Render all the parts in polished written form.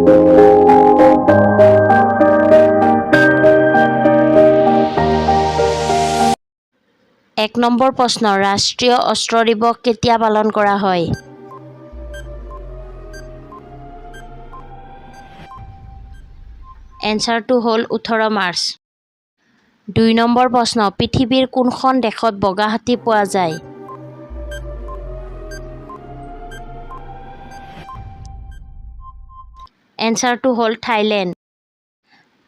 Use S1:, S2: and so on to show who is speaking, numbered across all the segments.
S1: এক নম্বৰ প্ৰশ্ন, ৰাষ্ট্ৰীয় অস্ত্ৰ দিৱস কেতিয়া পালন কৰা হয়? এনচাৰটো হ'ল 18 মাৰ্চ। 2 নম্বৰ প্ৰশ্ন, পৃথিৱীৰ কোনখন দেশত বগা হাতী পোৱা যায়? এনচাৰটো হ'ল থাইলেণ্ড।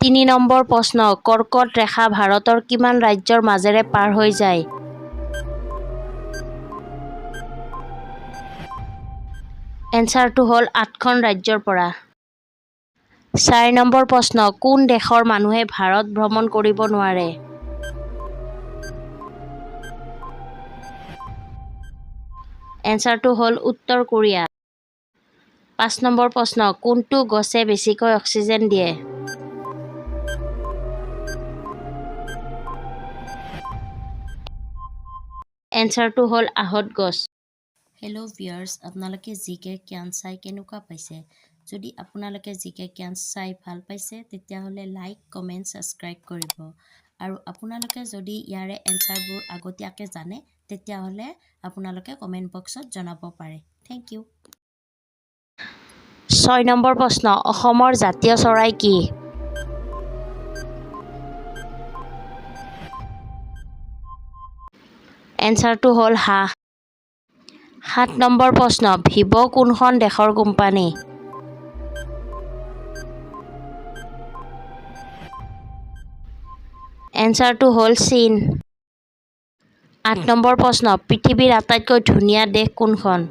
S1: 3 নম্বৰ প্ৰশ্ন, কৰ্কট ৰেখা ভাৰতৰ কিমান ৰাজ্যৰ মাজেৰে পাৰ হৈ যায়? এনচাৰটো হ'ল 8খন ৰাজ্যৰ পৰা। 4 নম্বৰ প্ৰশ্ন, কোন দেশৰ মানুহে ভাৰত ভ্ৰমণ কৰিব নোৱাৰে? এনচাৰটো হ'ল উত্তৰ কোৰিয়া। 5 নম্বৰ প্ৰশ্ন, কোনটো গছে বেছিকৈ অক্সিজেন দিয়ে? এনচাৰটো হ'ল আহঁত গছ। হেল্ল' ভিউয়াৰ্ছ, আপোনালোকে জিকে জ্ঞান চাই কেনেকুৱা পাইছে? যদি আপোনালোকে জিকে জ্ঞান চাই ভাল পাইছে তেতিয়াহ'লে লাইক, কমেণ্ট, ছাবস্ক্ৰাইব কৰিব। আৰু আপোনালোকে যদি ইয়াৰে এনচাৰবোৰ আগতীয়াকৈ জানে তেতিয়াহ'লে আপোনালোকে কমেণ্ট বক্সত জনাব পাৰে। Thank U. 6 নম্বৰ প্ৰশ্ন, অসমৰ জাতীয় চৰাই কি? এনচাৰটো হ'ল হাঁহ। 7 নম্বৰ প্ৰশ্ন, ভিভ' কোনখন দেশৰ কোম্পানী? এনচাৰটো হ'ল চীন। 8 নম্বৰ প্ৰশ্ন, পৃথিৱীৰ আটাইতকৈ ধুনীয়া দেশ কোনখন?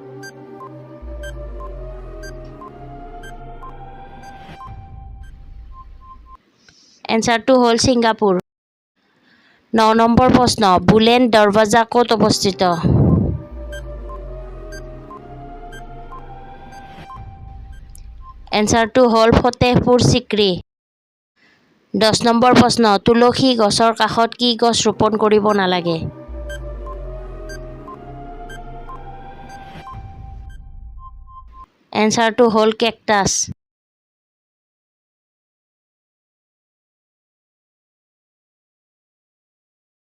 S1: এনচাৰটো হ'ল ছিংগাপুৰ। 9 নম্বৰ প্ৰশ্ন, বুলেণ্ড দৰৱাজা ক'ত অৱস্থিত? এনচাৰটো হ'ল ফতেহপুৰ চিক্ৰী। 10 নম্বৰ প্ৰশ্ন, তুলসী গছৰ কাষত কি গছ ৰোপণ কৰিব নালাগে? এনচাৰটো হ'ল কেকটাছ।